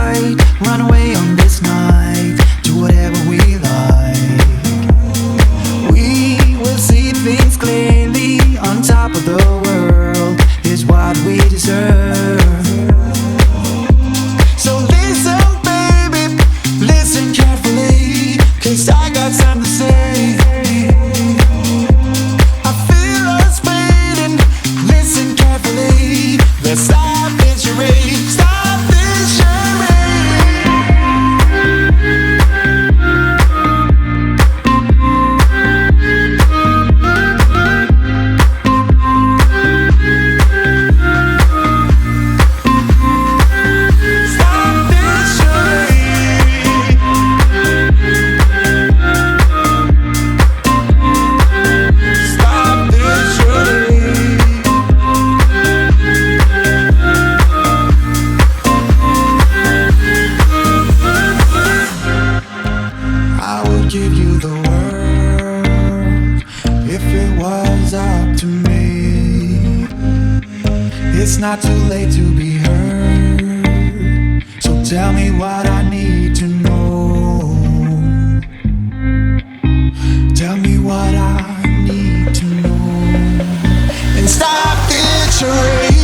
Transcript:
right. Run away on this night, do whatever we like. We will see things clearly. On top of the world is what we deserve. So listen, baby, listen carefully, 'cause I got something to say. I feel us fading. Listen carefully. Let's stop this charade. Stop this charade. Stop this charade. Stop this charade. I would give you the world if it was up to me. It's not too late to be heard, so tell me what I need to know. Tell me what I need to know. And stop this charade.